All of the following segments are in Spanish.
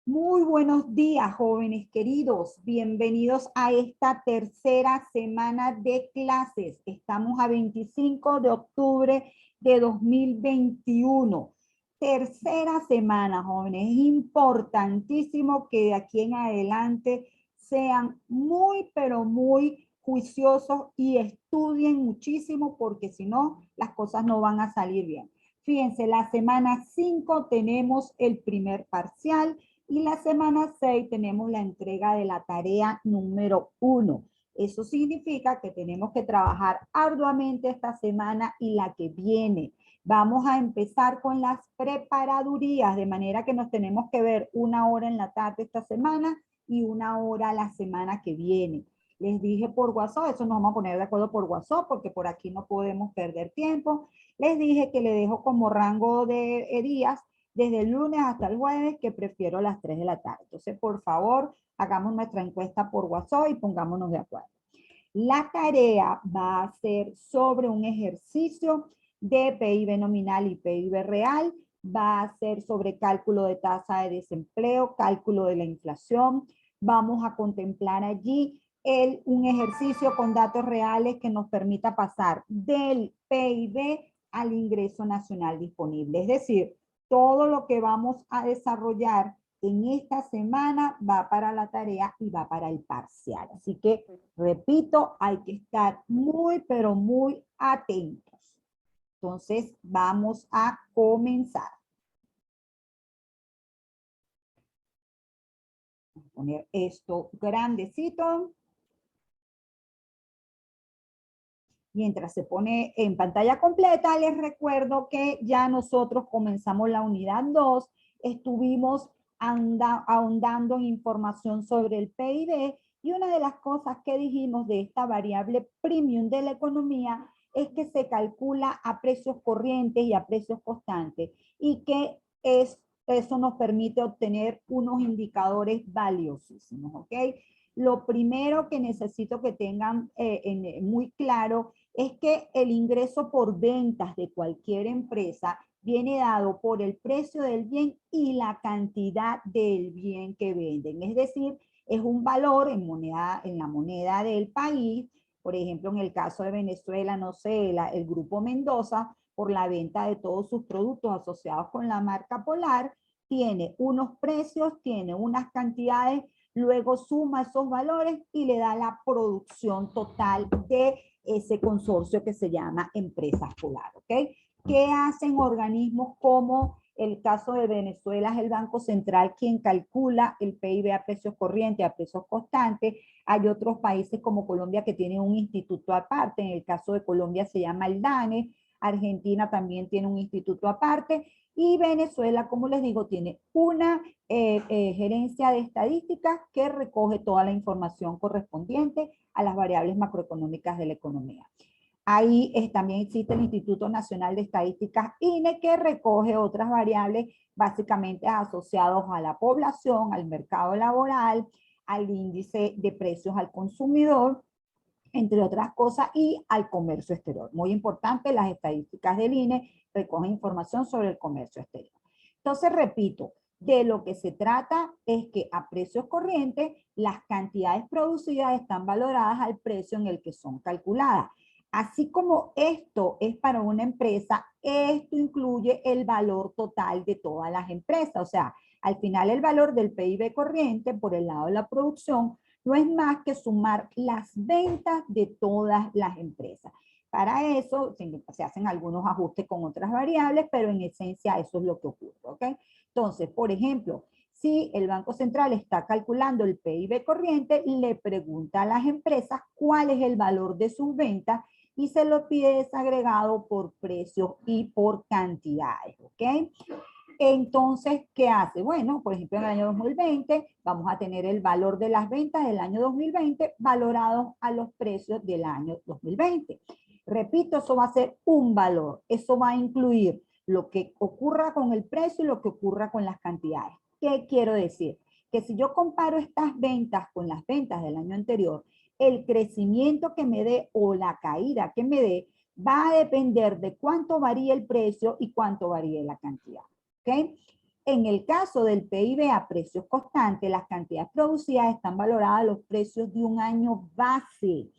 Muy buenos días, jóvenes queridos. Bienvenidos a esta tercera semana de clases. Estamos a 25 de octubre de 2021. Tercera semana, jóvenes. Es importantísimo que de aquí en adelante sean muy, pero muy juiciosos y estudien muchísimo porque si no, las cosas no van a salir bien. Fíjense, la semana 5 tenemos el primer parcial y la semana 6 tenemos la entrega de la tarea número 1. Eso significa que tenemos que trabajar arduamente esta semana y la que viene. Vamos a empezar con las preparadurías, de manera que nos tenemos que ver 1 hora en la tarde esta semana y 1 hora la semana que viene. Les dije por WhatsApp, eso nos vamos a poner de acuerdo por WhatsApp porque por aquí no podemos perder tiempo. Les dije que le dejo como rango de días desde el lunes hasta el jueves, que prefiero las 3 de la tarde. Entonces, por favor, hagamos nuestra encuesta por WhatsApp y pongámonos de acuerdo. La tarea va a ser sobre un ejercicio de PIB nominal y PIB real. Va a ser sobre cálculo de tasa de desempleo, cálculo de la inflación. Vamos a contemplar allí un ejercicio con datos reales que nos permita pasar del PIB al ingreso nacional disponible. Es decir, todo lo que vamos a desarrollar en esta semana va para la tarea y va para el parcial. Así que, repito, hay que estar muy, pero muy atentos. Entonces, vamos a comenzar. Voy a poner esto grandecito. Mientras se pone en pantalla completa, les recuerdo que ya nosotros comenzamos la unidad 2, estuvimos ahondando en información sobre el PIB y una de las cosas que dijimos de esta variable premium de la economía es que se calcula a precios corrientes y a precios constantes y que eso nos permite obtener unos indicadores valiosísimos, ¿ok? Lo primero que necesito que tengan muy claro es que el ingreso por ventas de cualquier empresa viene dado por el precio del bien y la cantidad del bien que venden. Es decir, es un valor en la moneda del país. Por ejemplo, en el caso de Venezuela, no sé, el Grupo Mendoza, por la venta de todos sus productos asociados con la marca Polar, tiene unos precios, tiene unas cantidades, luego suma esos valores y le da la producción total de ese consorcio que se llama Empresas Polar, ¿ok? ¿Qué hacen organismos como el caso de Venezuela? Es el Banco Central quien calcula el PIB a precios corrientes, a precios constantes. Hay otros países como Colombia que tienen un instituto aparte. En el caso de Colombia se llama el DANE. Argentina también tiene un instituto aparte. Y Venezuela, como les digo, tiene una gerencia de estadísticas que recoge toda la información correspondiente a las variables macroeconómicas de la economía. Ahí también existe el Instituto Nacional de Estadísticas, INE, que recoge otras variables básicamente asociadas a la población, al mercado laboral, al índice de precios al consumidor, entre otras cosas, y al comercio exterior. Muy importante, las estadísticas del INE recogen información sobre el comercio exterior. Entonces, repito, de lo que se trata es que a precios corrientes las cantidades producidas están valoradas al precio en el que son calculadas. Así como esto es para una empresa, esto incluye el valor total de todas las empresas. O sea, al final el valor del PIB corriente por el lado de la producción no es más que sumar las ventas de todas las empresas. Para eso se hacen algunos ajustes con otras variables, pero en esencia eso es lo que ocurre, ¿ok? Entonces, por ejemplo, si el Banco Central está calculando el PIB corriente, le pregunta a las empresas cuál es el valor de sus ventas y se lo pide desagregado por precios y por cantidades, ¿ok? Entonces, ¿qué hace? Bueno, por ejemplo, en el año 2020 vamos a tener el valor de las ventas del año 2020 valorados a los precios del año 2020. Repito, eso va a ser un valor. Eso va a incluir lo que ocurra con el precio y lo que ocurra con las cantidades. ¿Qué quiero decir? Que si yo comparo estas ventas con las ventas del año anterior, el crecimiento que me dé o la caída que me dé va a depender de cuánto varía el precio y cuánto varía la cantidad. ¿Ok? En el caso del PIB a precios constantes, las cantidades producidas están valoradas a los precios de un año base.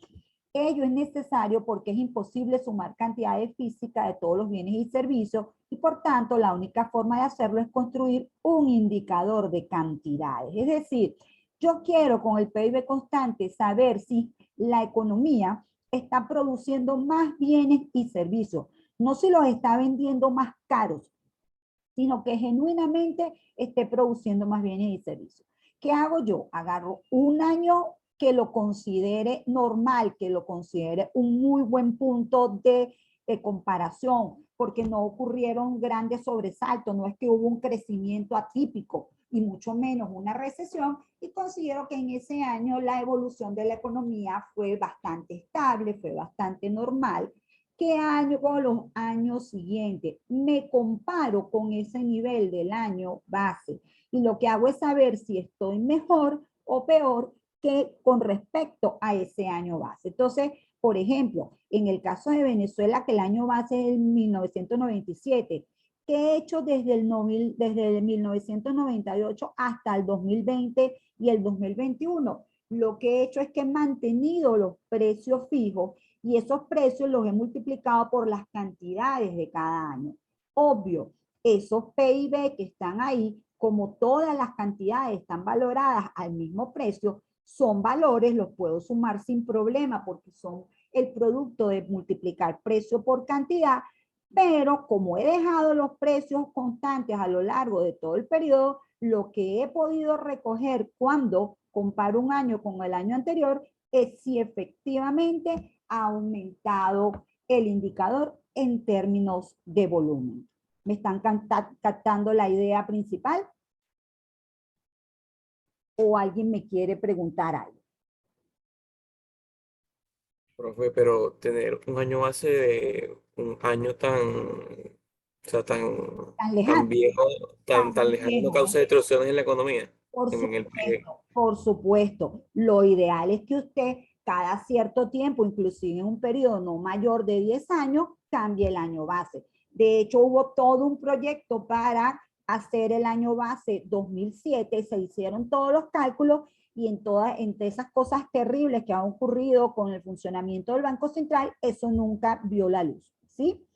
Ello es necesario porque es imposible sumar cantidades físicas de todos los bienes y servicios y por tanto la única forma de hacerlo es construir un indicador de cantidades. Es decir, yo quiero con el PIB constante saber si la economía está produciendo más bienes y servicios, no si los está vendiendo más caros, sino que genuinamente esté produciendo más bienes y servicios. ¿Qué hago yo? Agarro un año que lo considere normal, que lo considere un muy buen punto de comparación, porque no ocurrieron grandes sobresaltos, no es que hubo un crecimiento atípico y mucho menos una recesión, y considero que en ese año la evolución de la economía fue bastante estable, fue bastante normal. ¿Qué año con los años siguientes? Me comparo con ese nivel del año base y lo que hago es saber si estoy mejor o peor que con respecto a ese año base. Entonces, por ejemplo, en el caso de Venezuela, que el año base es 1997, ¿qué he hecho desde el 1998 hasta el 2020 y el 2021? Lo que he hecho es que he mantenido los precios fijos y esos precios los he multiplicado por las cantidades de cada año. Obvio, esos PIB que están ahí, como todas las cantidades están valoradas al mismo precio, son valores, los puedo sumar sin problema porque son el producto de multiplicar precio por cantidad, pero como he dejado los precios constantes a lo largo de todo el periodo, lo que he podido recoger cuando comparo un año con el año anterior es si efectivamente ha aumentado el indicador en términos de volumen. ¿Me están captando la idea principal? ¿O alguien me quiere preguntar algo? Profe, pero tener un año base de un año tan, o sea, Tan tan lejano, viejo, tan tan lejano, no lejos. causa distorsiones en la economía, Por en el PIB. supuesto, por supuesto. Lo ideal es que usted cada cierto tiempo, inclusive en un periodo no mayor de 10 años, cambie el año base. De hecho, hubo todo un proyecto para hacer el año base 2007, se hicieron todos los cálculos y entre esas cosas terribles que han ocurrido con el funcionamiento del Banco Central, eso nunca vio la luz, ¿sí?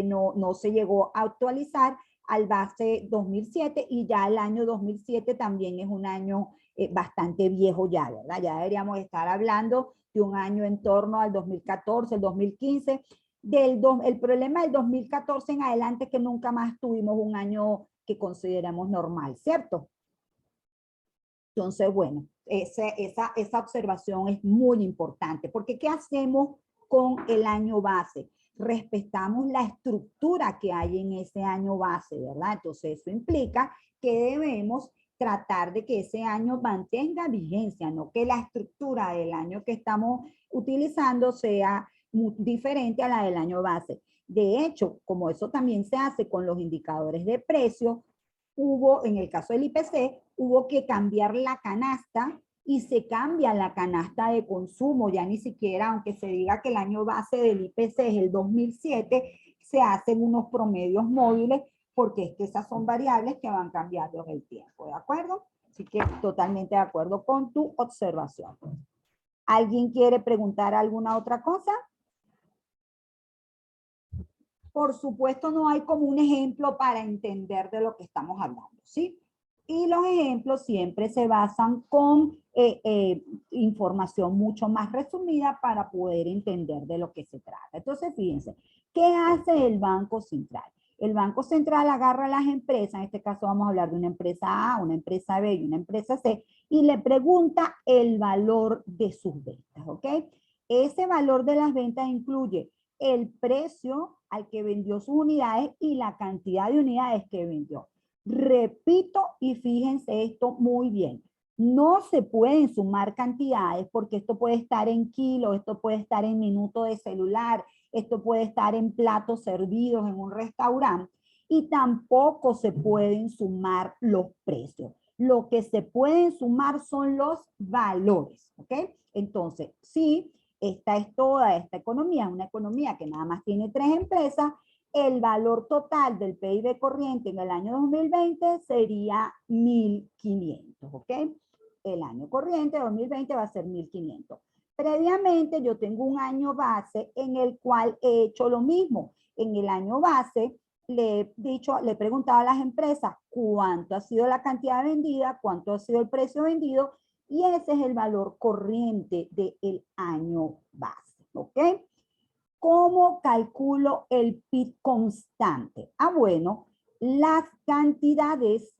No se llegó a actualizar al base 2007 y ya el año 2007 también es un año bastante viejo ya, ¿verdad? Ya deberíamos estar hablando de un año en torno al 2014, el 2015. El problema del 2014 en adelante es que nunca más tuvimos un año que consideramos normal, ¿cierto? Entonces, bueno, esa observación es muy importante, porque ¿qué hacemos con el año base? Respetamos la estructura que hay en ese año base, ¿verdad? Entonces, eso implica que debemos tratar de que ese año mantenga vigencia, no que la estructura del año que estamos utilizando sea muy diferente a la del año base. De hecho, como eso también se hace con los indicadores de precio, en el caso del IPC, hubo que cambiar la canasta y se cambia la canasta de consumo, ya ni siquiera, aunque se diga que el año base del IPC es el 2007, se hacen unos promedios móviles porque es que esas son variables que van cambiando en el tiempo, ¿de acuerdo? Así que totalmente de acuerdo con tu observación. ¿Alguien quiere preguntar alguna otra cosa? Por supuesto, no hay como un ejemplo para entender de lo que estamos hablando, ¿sí? Y los ejemplos siempre se basan con información mucho más resumida para poder entender de lo que se trata. Entonces, fíjense, ¿qué hace el Banco Central? El Banco Central agarra a las empresas, en este caso vamos a hablar de una empresa A, una empresa B y una empresa C, y le pregunta el valor de sus ventas, ¿ok? Ese valor de las ventas incluye el precio al que vendió sus unidades y la cantidad de unidades que vendió. Repito y fíjense esto muy bien. No se pueden sumar cantidades porque esto puede estar en kilos, esto puede estar en minutos de celular, esto puede estar en platos servidos en un restaurante y tampoco se pueden sumar los precios. Lo que se pueden sumar son los valores, ¿ok? Entonces, sí, esta es toda esta economía, una economía que nada más tiene 3 empresas, el valor total del PIB corriente en el año 2020 sería 1.500, ¿ok? El año corriente 2020 va a ser 1.500. Previamente yo tengo un año base en el cual he hecho lo mismo. En el año base le he preguntado a las empresas cuánto ha sido la cantidad vendida, cuánto ha sido el precio vendido, y ese es el valor corriente del año base, ¿ok? ¿Cómo calculo el PIB constante? Bueno, las cantidades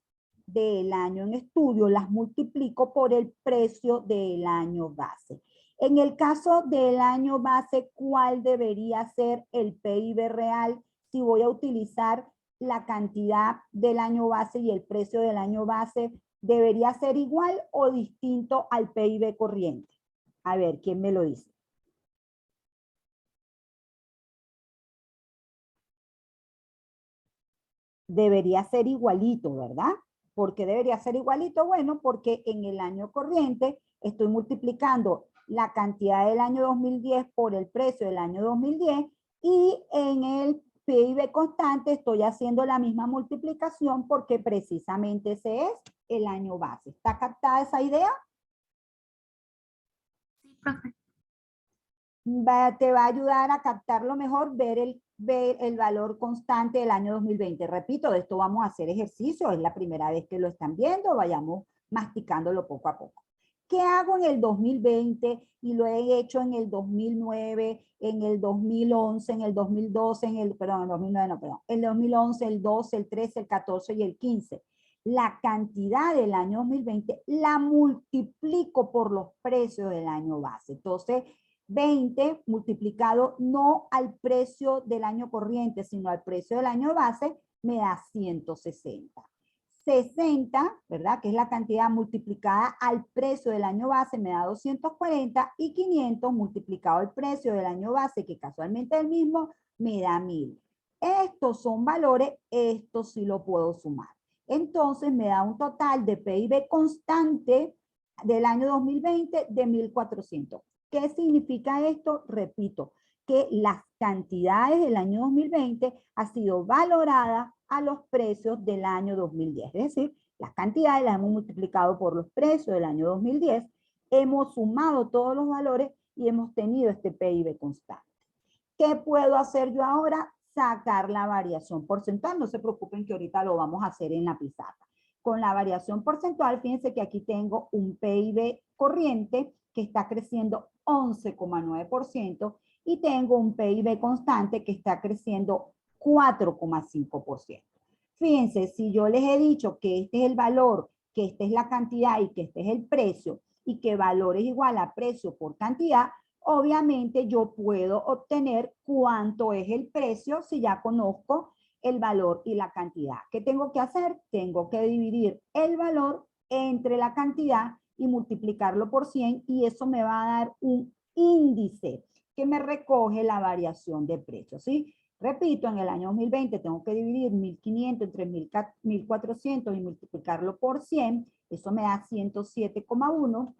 del año en estudio las multiplico por el precio del año base. En el caso del año base, ¿cuál debería ser el PIB real si voy a utilizar la cantidad del año base y el precio del año base? ¿Debería ser igual o distinto al PIB corriente? A ver, ¿quién me lo dice? Debería ser igualito, ¿verdad? ¿Por qué debería ser igualito? Bueno, porque en el año corriente estoy multiplicando la cantidad del año 2010 por el precio del año 2010 y en el PIB constante estoy haciendo la misma multiplicación porque precisamente ese es el año base. ¿Está captada esa idea? Sí, profe. Te va a ayudar a captarlo mejor, ver el valor constante del año 2020. Repito, de esto vamos a hacer ejercicio, es la primera vez que lo están viendo, vayamos masticándolo poco a poco. ¿Qué hago en el 2020 y lo he hecho en el 2009, en el 2011, en el 2012, en el 2009 no, perdón, el 2011, el 12, el 13, el 14 y el 15? La cantidad del año 2020 la multiplico por los precios del año base. Entonces, 20 multiplicado no al precio del año corriente, sino al precio del año base, me da 160. 60, ¿verdad? Que es la cantidad multiplicada al precio del año base, me da 240, y 500 multiplicado al precio del año base, que casualmente es el mismo, me da 1000. Estos son valores, esto sí lo puedo sumar. Entonces me da un total de PIB constante del año 2020 de 1.400. ¿Qué significa esto? Repito, que las cantidades del año 2020 han sido valoradas a los precios del año 2010. Es decir, las cantidades las hemos multiplicado por los precios del año 2010, hemos sumado todos los valores y hemos tenido este PIB constante. ¿Qué puedo hacer yo ahora? Sacar la variación porcentual. No se preocupen que ahorita lo vamos a hacer en la pizarra. Con la variación porcentual, fíjense que aquí tengo un PIB corriente que está creciendo 11,9% y tengo un PIB constante que está creciendo 4,5%. Fíjense, si yo les he dicho que este es el valor, que esta es la cantidad y que este es el precio y que valor es igual a precio por cantidad, obviamente yo puedo obtener cuánto es el precio si ya conozco el valor y la cantidad. ¿Qué tengo que hacer? Tengo que dividir el valor entre la cantidad y multiplicarlo por 100 y eso me va a dar un índice que me recoge la variación de precios, ¿sí? Repito, en el año 2020 tengo que dividir 1.500 entre 1.400 y multiplicarlo por 100, eso me da 107,1.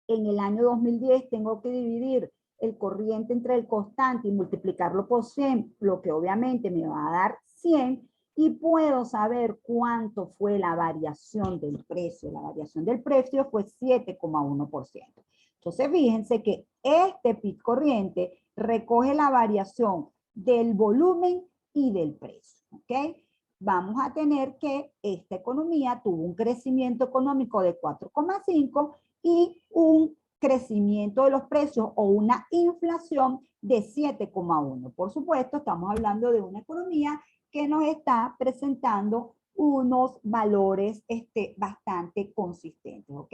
En el año 2010 tengo que dividir el corriente entre el constante y multiplicarlo por 100, lo que obviamente me va a dar 100, y puedo saber cuánto fue la variación del precio. La variación del precio fue 7,1%. Entonces, fíjense que este PIB corriente recoge la variación del volumen y del precio, ¿ok? Vamos a tener que esta economía tuvo un crecimiento económico de 4,5 y un crecimiento de los precios o una inflación de 7,1. Por supuesto, estamos hablando de una economía que nos está presentando unos valores bastante consistentes, ¿ok?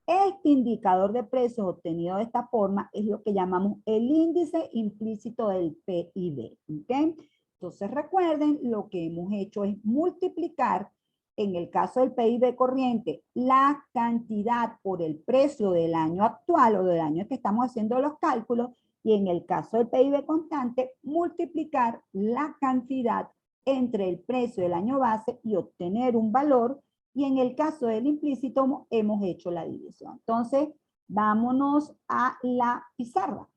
Este indicador de precios obtenido de esta forma es lo que llamamos el índice implícito del PIB, ¿ok? Entonces recuerden, lo que hemos hecho es multiplicar, en el caso del PIB corriente, la cantidad por el precio del año actual o del año que estamos haciendo los cálculos, y en el caso del PIB constante, multiplicar la cantidad entre el precio del año base y obtener un valor, y en el caso del implícito hemos hecho la división. Entonces, vámonos a la pizarra.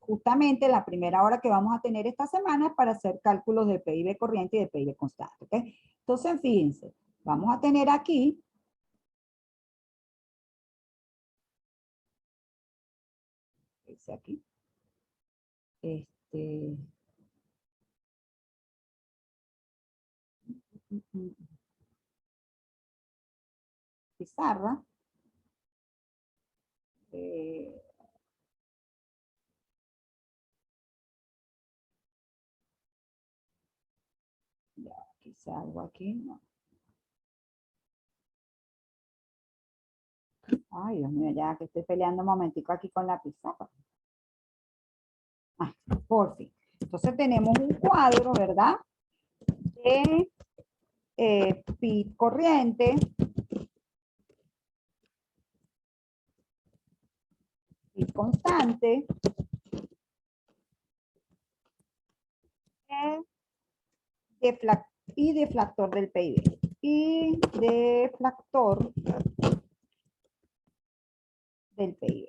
justamente la primera hora que vamos a tener esta semana es para hacer cálculos de PIB corriente y de PIB constante, ¿ok? Entonces, fíjense, vamos a tener aquí dice aquí, pizarra, ya, quizá algo aquí, no. Ay, Dios mío, ya que estoy peleando un momentico aquí con la pizarra. Ah, por fin. Entonces tenemos un cuadro, ¿verdad? De PIB corriente, PIB constante, y deflactor del PIB. Y deflactor del PIB.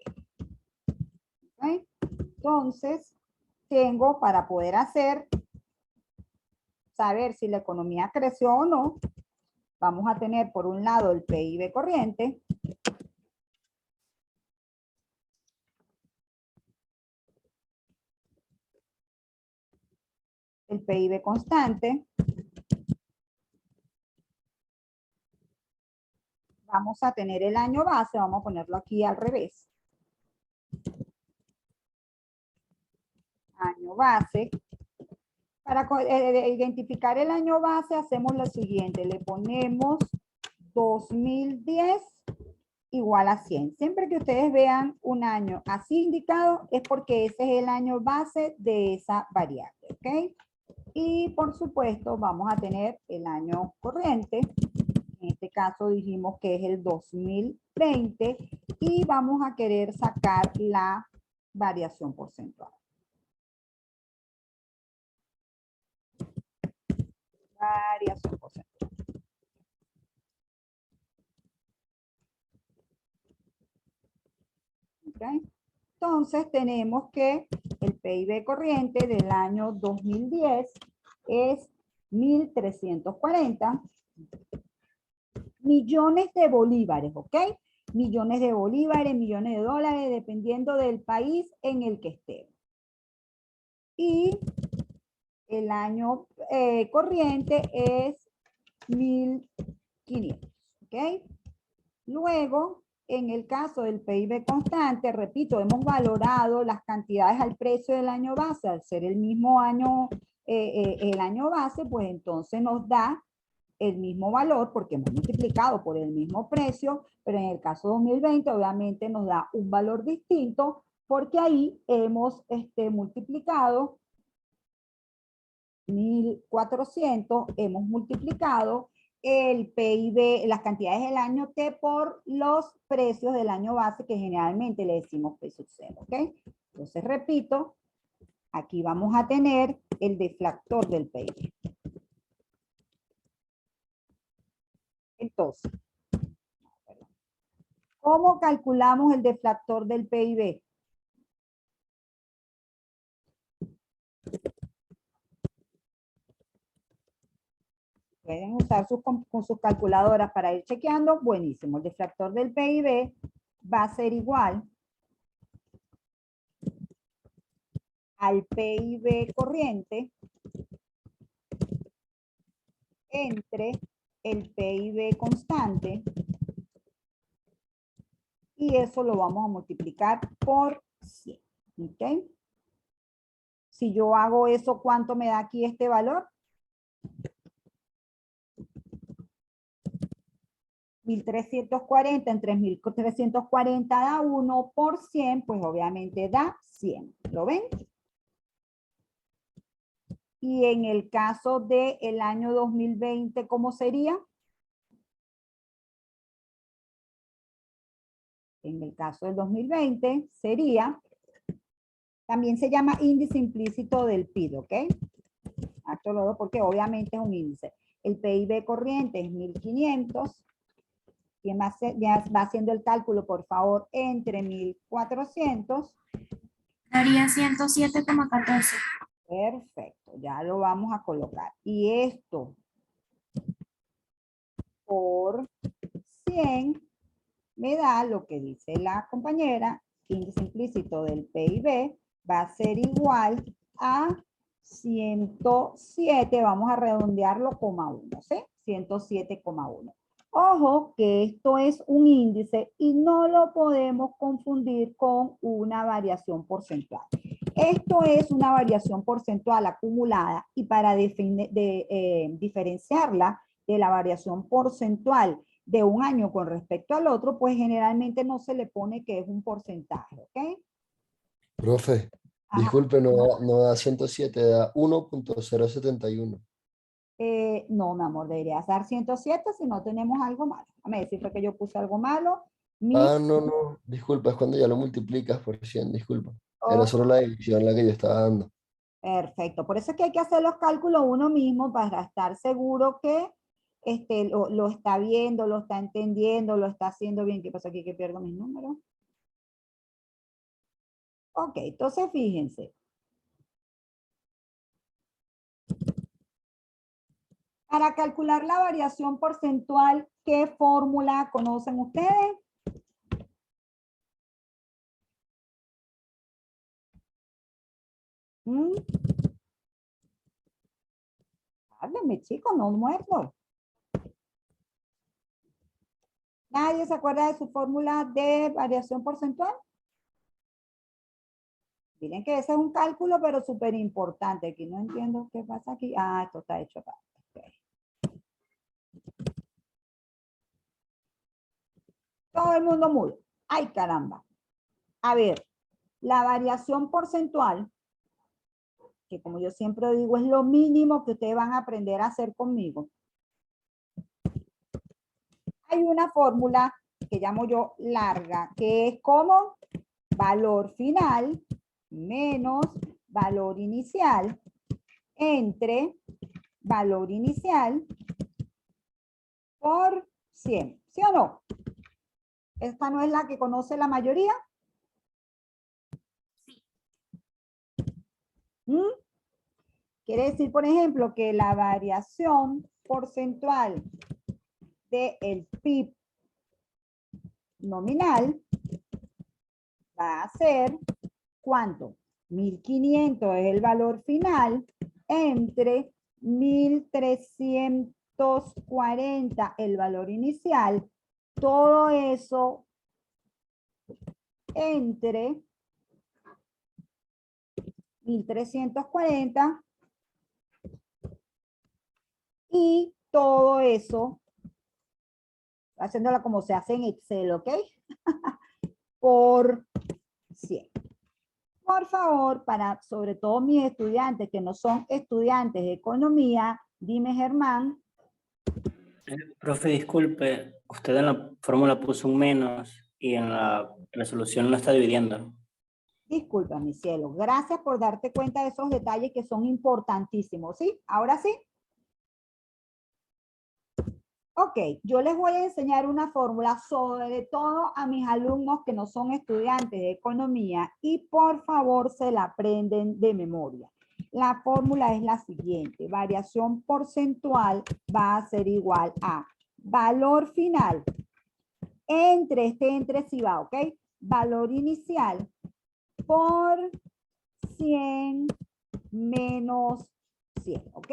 ¿Okay? Entonces, tengo para poder saber si la economía creció o no, vamos a tener por un lado el PIB corriente, el PIB constante, vamos a tener el año base, vamos a ponerlo aquí al revés. Año base. Para identificar el año base hacemos lo siguiente, le ponemos 2010 igual a 100. Siempre que ustedes vean un año así indicado es porque ese es el año base de esa variable, ¿ok? Y por supuesto vamos a tener el año corriente, en este caso dijimos que es el 2020 y vamos a querer sacar la variación porcentual. Variación porcentual. ¿Okay? Entonces tenemos que el PIB corriente del año 2010 es 1.340 millones de bolívares, ¿ok? Millones de bolívares, millones de dólares, dependiendo del país en el que esté. Y el año corriente es 1.500, ¿ok? Luego, en el caso del PIB constante, repito, hemos valorado las cantidades al precio del año base, al ser el mismo año, el año base, pues entonces nos da el mismo valor porque hemos multiplicado por el mismo precio, pero en el caso 2020 obviamente nos da un valor distinto porque ahí hemos multiplicado 1.400, hemos multiplicado el PIB, las cantidades del año T por los precios del año base que generalmente le decimos P sub 0, ¿ok? Entonces repito, aquí vamos a tener el deflactor del PIB. Entonces, ¿cómo calculamos el deflactor del PIB? Pueden usar con sus calculadoras para ir chequeando. Buenísimo. El deflactor del PIB va a ser igual al PIB corriente entre el PIB constante y eso lo vamos a multiplicar por 100. ¿Ok? Si yo hago eso, ¿cuánto me da aquí este valor? 1.340 entre 1.340 da 1 por 100, pues obviamente da 100. ¿Lo ven? Y en el caso del año 2020, ¿cómo sería? En el caso del 2020 sería, también se llama índice implícito del PIB, ¿ok? Esto lo doy porque obviamente es un índice. El PIB corriente es 1.500. ¿Quién ya va haciendo el cálculo, por favor, entre 1.400 Daría 107,14. Perfecto, ya lo vamos a colocar. Y esto por 100 me da lo que dice la compañera, índice implícito del PIB va a ser igual a 107, vamos a redondearlo, coma 1, ¿sí? 107,1. Ojo que esto es un índice y no lo podemos confundir con una variación porcentual. Esto es una variación porcentual acumulada y para diferenciarla de la variación porcentual de un año con respecto al otro, pues generalmente no se le pone que es un porcentaje, ¿ok? Profe, Ajá. disculpe, no da 107, da 1.071. No, mi amor, debería dar 107 si no tenemos algo malo. A ver si fue que yo puse algo malo. No, disculpa, es cuando ya lo multiplicas por 100, disculpa. Era Oh, solo la división la que yo estaba dando. perfecto. Por eso es que hay que hacer los cálculos uno mismo para estar seguro que lo está viendo, lo está entendiendo, lo está haciendo bien. ¿Qué pasa aquí que pierdo mis números? Ok, entonces fíjense. Para calcular la variación porcentual, ¿qué fórmula conocen ustedes? ¿Mm? Háblenme, chicos, no muerto. ¿Nadie se acuerda de su fórmula de variación porcentual? Miren que ese es un cálculo, pero súper importante. Aquí no entiendo qué pasa aquí. Ah, esto está hecho acá. Okay. Todo el mundo mudo. Ay, caramba. A ver, la variación porcentual, que como yo siempre digo, es lo mínimo que ustedes van a aprender a hacer conmigo. Hay una fórmula que llamo yo larga, que es como valor final menos valor inicial entre valor inicial por 100. ¿Sí o no? ¿Esta no es la que conoce la mayoría? Sí. ¿Mm? Quiere decir, por ejemplo, que la variación porcentual del PIB nominal va a ser, ¿cuánto? 1.500 es el valor final entre 1.340 el valor inicial. Todo eso entre 1.340 y todo eso, haciéndola como se hace en Excel, ¿ok? Por 100. Por favor, para sobre todo mis estudiantes que no son estudiantes de economía, dime, Germán. Profe, disculpe, usted en la fórmula puso un menos y en la resolución lo está dividiendo. Disculpa, mi cielo. Gracias por darte cuenta de esos detalles que son importantísimos, ¿sí? Ahora sí. Ok, yo les voy a enseñar una fórmula sobre todo a mis alumnos que no son estudiantes de economía y por favor se la aprenden de memoria. La fórmula es la siguiente. Variación porcentual va a ser igual a valor final entre sí va, ¿ok? Valor inicial por 100 menos 100, ¿ok?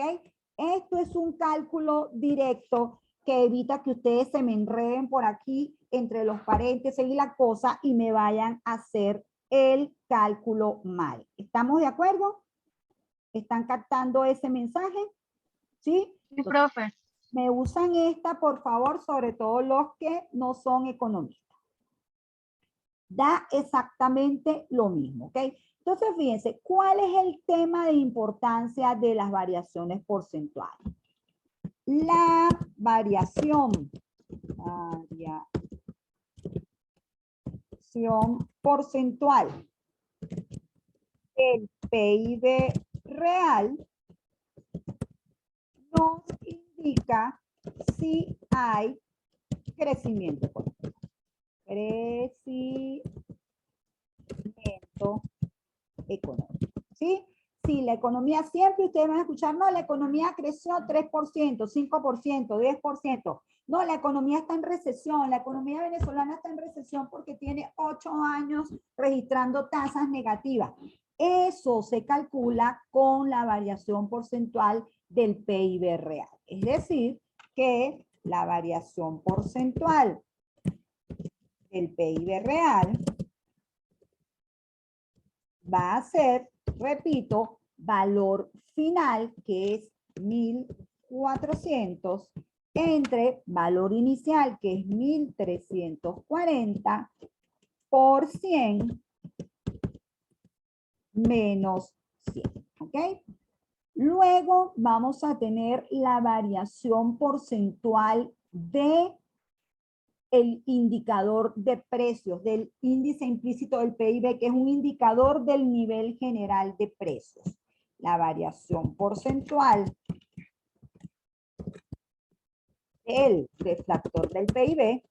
Esto es un cálculo directo que evita que ustedes se me enreden por aquí entre los paréntesis y la cosa y me vayan a hacer el cálculo mal. ¿Estamos de acuerdo? ¿Están captando ese mensaje? ¿Sí? Sí, profe. Me usan esta, por favor, sobre todo los que no son economistas. Da exactamente lo mismo, ¿ok? Entonces, fíjense, ¿cuál es el tema de importancia de las variaciones porcentuales? La variación porcentual del PIB real nos indica si hay crecimiento económico. Crecimiento económico, ¿sí? Si la economía siempre, ustedes van a escuchar, no, la economía creció 3%, 5%, 10%. No, la economía está en recesión, la economía venezolana está en recesión porque tiene 8 años registrando tasas negativas. Eso se calcula con la variación porcentual del PIB real. Es decir, que la variación porcentual del PIB real va a ser, repito, valor final, que es 1.400, entre valor inicial, que es 1.340, por 100 menos 100, ¿ok? Luego vamos a tener la variación porcentual de el indicador de precios, del índice implícito del PIB, que es un indicador del nivel general de precios. La variación porcentual del deflactor del PIB,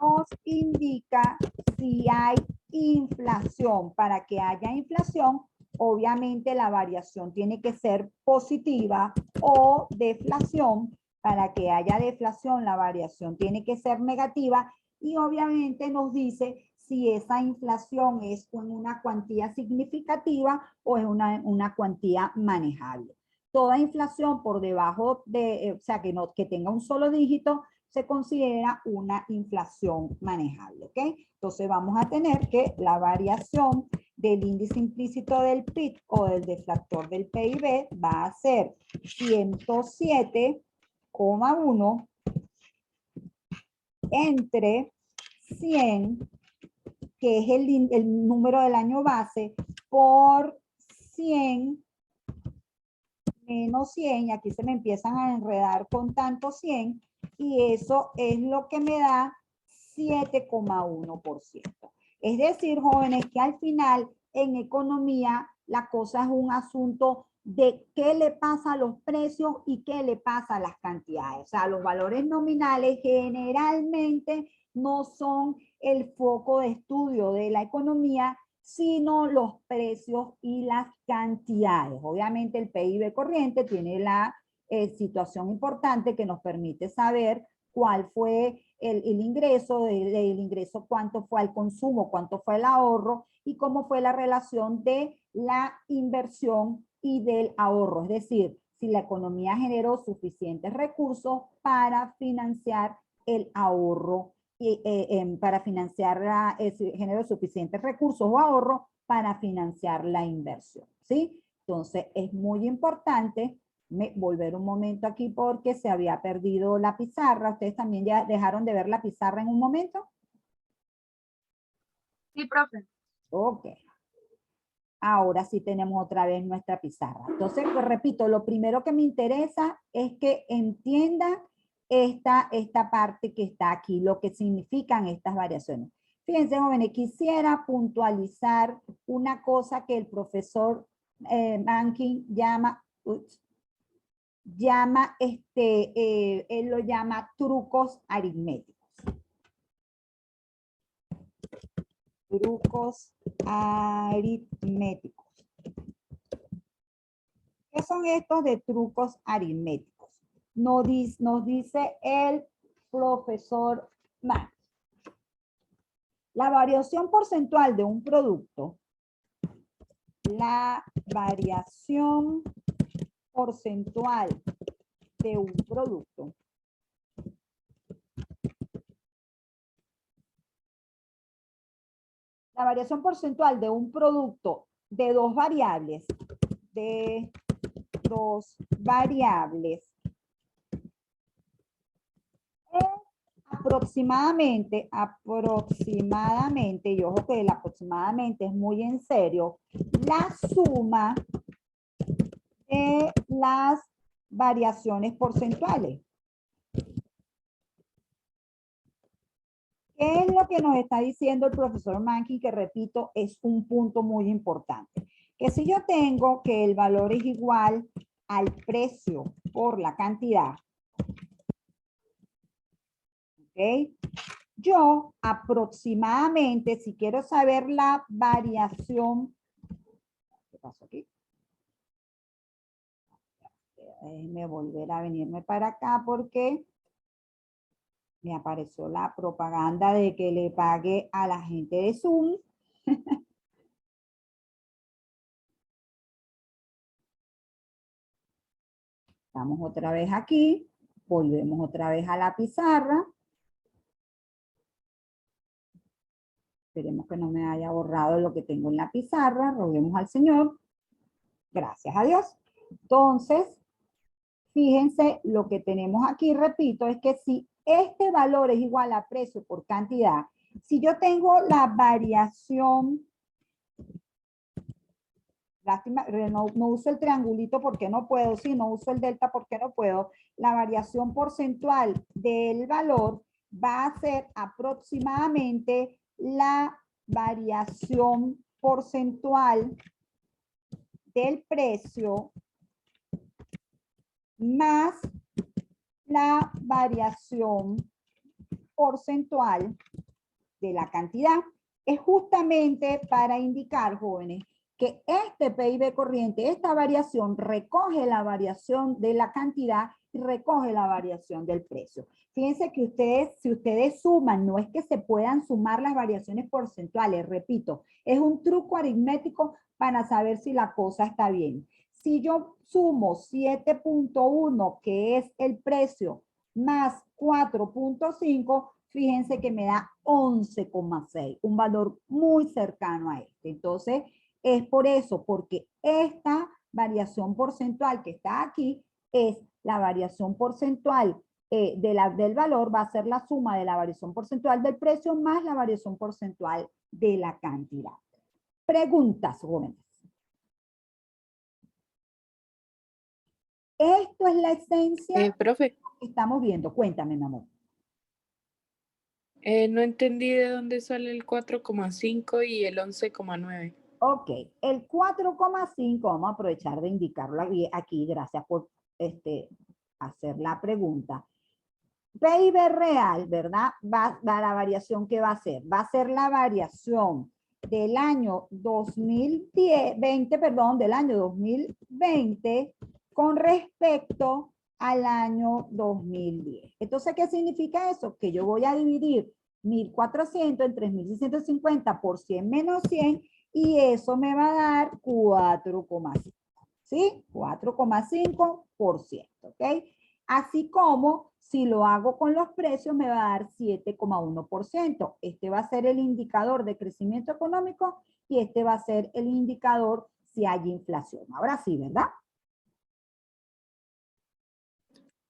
nos indica si hay inflación. Para que haya inflación, obviamente la variación tiene que ser positiva, o deflación. Para que haya deflación, la variación tiene que ser negativa, y obviamente nos dice si esa inflación es con una cuantía significativa o es una cuantía manejable. Toda inflación por debajo de, o sea, que tenga un solo dígito, se considera una inflación manejable, ¿ok? Entonces vamos a tener que la variación del índice implícito del PIB o del deflactor del PIB va a ser 107,1 entre 100, que es el número del año base, por 100 menos 100, y aquí se me empiezan a enredar con tanto 100, y eso es lo que me da 7,1%. Es decir, jóvenes, que al final en economía la cosa es un asunto de qué le pasa a los precios y qué le pasa a las cantidades. O sea, los valores nominales generalmente no son el foco de estudio de la economía, sino los precios y las cantidades. Obviamente el PIB corriente tiene la situación importante que nos permite saber cuál fue el ingreso, el ingreso, cuánto fue el consumo, cuánto fue el ahorro y cómo fue la relación de la inversión y del ahorro. Es decir, si la economía generó suficientes recursos para financiar el ahorro, para financiar generó suficientes recursos o ahorro para financiar la inversión, ¿sí? Entonces es muy importante volver un momento aquí porque se había perdido la pizarra. ¿Ustedes también ya dejaron de ver la pizarra en un momento? Sí, profe. Ok. Ahora sí tenemos otra vez nuestra pizarra. Entonces, pues, repito, lo primero que me interesa es que entienda esta parte que está aquí, lo que significan estas variaciones. Fíjense, jóvenes, quisiera puntualizar una cosa que el profesor Mankin él lo llama trucos aritméticos. Trucos aritméticos. ¿Qué son estos de trucos aritméticos? Nos dice el profesor Max. La variación porcentual de un producto, la variación porcentual de un producto la variación porcentual de un producto de dos variables, es aproximadamente, y ojo que el aproximadamente es muy en serio, la suma de las variaciones porcentuales. ¿Qué es lo que nos está diciendo el profesor Mankin? Que repito, es un punto muy importante. Que si yo tengo que el valor es igual al precio por la cantidad, ¿ok? Yo aproximadamente, si quiero saber la variación, ¿qué pasó aquí? Déjenme volver a venirme para acá porque me apareció la propaganda de que le pague a la gente de Zoom. Estamos otra vez aquí, volvemos otra vez a la pizarra. Esperemos que no me haya borrado lo que tengo en la pizarra. Roguemos al Señor. Gracias a Dios. Entonces, fíjense lo que tenemos aquí, repito, es que si este valor es igual a precio por cantidad, si yo tengo la variación, lástima, no uso el triangulito porque no puedo, sí, no uso el delta porque no puedo, la variación porcentual del valor va a ser aproximadamente la variación porcentual del precio más la variación porcentual de la cantidad. Es justamente para indicar, jóvenes, que este PIB corriente, esta variación recoge la variación de la cantidad y recoge la variación del precio. Fíjense que ustedes, si ustedes suman, no es que se puedan sumar las variaciones porcentuales, repito, es un truco aritmético para saber si la cosa está bien. Si yo sumo 7.1, que es el precio, más 4.5, fíjense que me da 11,6, un valor muy cercano a este. Entonces, es por eso, porque esta variación porcentual que está aquí es la variación porcentual del valor, va a ser la suma de la variación porcentual del precio más la variación porcentual de la cantidad. Preguntas, jóvenes. Esto es la esencia Profe, que estamos viendo. Cuéntame, mi amor. no entendí de dónde sale el 4,5 y el 11,9. Ok, el 4,5, vamos a aprovechar de indicarlo aquí, gracias por hacer la pregunta. PIB real, ¿verdad? La variación que va a ser. Va a ser la variación del año 2020, perdón, del año 2020 con respecto al año 2010. Entonces, ¿qué significa eso? Que yo voy a dividir 1.400 en 3.650 por 100 menos 100 y eso me va a dar 4,5. ¿Sí? 4,5%, ¿ok? Así como si lo hago con los precios me va a dar 7,1%. Este va a ser el indicador de crecimiento económico y este va a ser el indicador si hay inflación. Ahora sí, ¿verdad?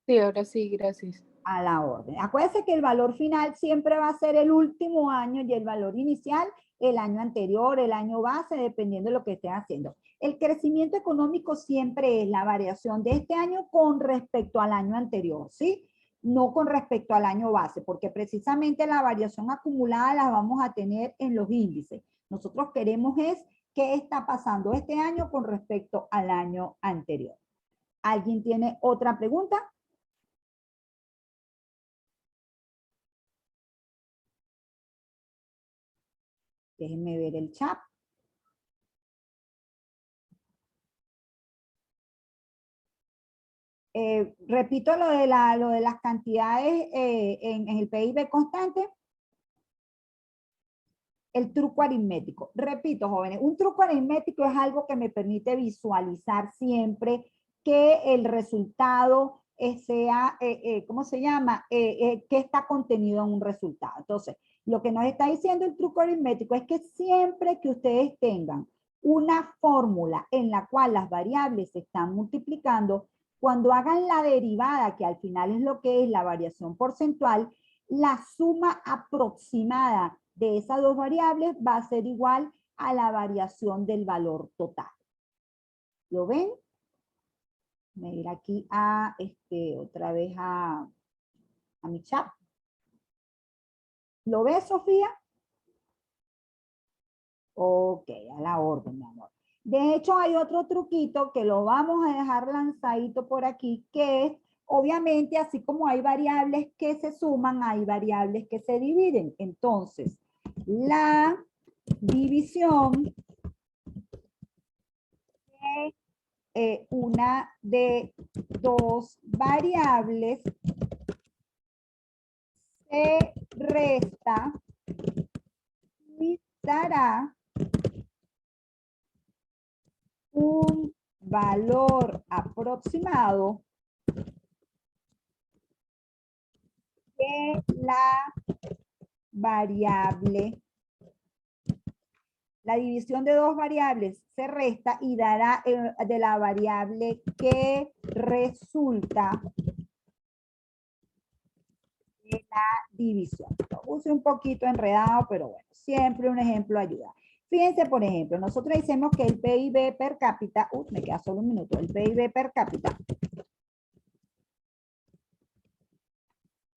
Sí, ahora sí, gracias. A la orden. Acuérdense que el valor final siempre va a ser el último año y el valor inicial el año anterior, el año base, dependiendo de lo que estén haciendo. El crecimiento económico siempre es la variación de este año con respecto al año anterior, ¿sí? No con respecto al año base, porque precisamente la variación acumulada la vamos a tener en los índices. Nosotros queremos es qué está pasando este año con respecto al año anterior. ¿Alguien tiene otra pregunta? Déjenme ver el chat. Repito lo de las cantidades en el PIB constante. El truco aritmético. Repito, jóvenes, un truco aritmético es algo que me permite visualizar siempre que el resultado sea, ¿cómo se llama? Que está contenido en un resultado. Entonces, lo que nos está diciendo el truco aritmético es que siempre que ustedes tengan una fórmula en la cual las variables se están multiplicando, cuando hagan la derivada, que al final es lo que es la variación porcentual, la suma aproximada de esas dos variables va a ser igual a la variación del valor total. ¿Lo ven? Me ir aquí a, otra vez a mi chat. ¿Lo ves, Sofía? Ok, a la orden, mi amor. De hecho, hay otro truquito que lo vamos a dejar lanzadito por aquí, que es obviamente, así como hay variables que se suman, hay variables que se dividen. Entonces, la división de una de dos variables se resta y dará un valor aproximado de la variable. La división de dos variables se resta y dará de la variable que resulta de la división. Lo puse un poquito enredado, pero bueno, siempre un ejemplo ayuda. Fíjense, por ejemplo, nosotros decimos que el PIB per cápita, me queda solo un minuto, el PIB per cápita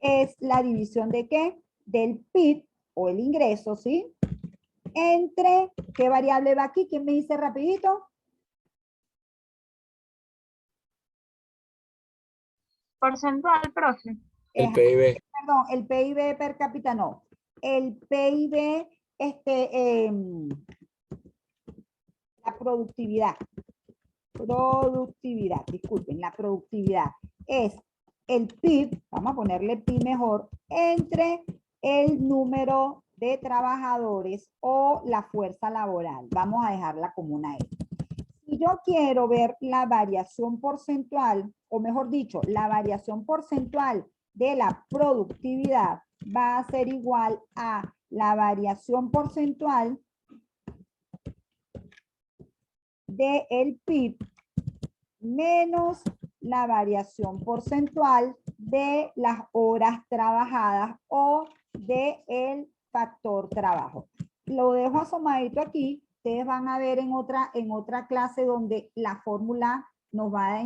es la división de ¿qué? Del PIB o el ingreso, ¿sí? Entre, ¿qué variable va aquí? ¿Quién me dice rapidito? Porcentual, profe. El PIB. Perdón, el PIB per cápita no. El PIB, la productividad. Productividad, disculpen, la productividad es el PIB, vamos a ponerle PIB mejor, entre el número de trabajadores o la fuerza laboral. Vamos a dejarla como una E. Si yo quiero ver la variación porcentual, o mejor dicho, la variación porcentual de la productividad va a ser igual a la variación porcentual del PIB menos la variación porcentual de las horas trabajadas o del factor trabajo. Lo dejo asomadito aquí. Ustedes van a ver en otra clase donde la fórmula nos va a dar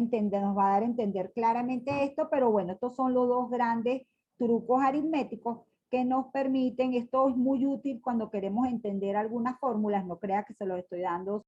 a entender claramente esto, pero bueno, estos son los dos grandes trucos aritméticos que nos permiten. Esto es muy útil cuando queremos entender algunas fórmulas. No crea que se lo estoy dando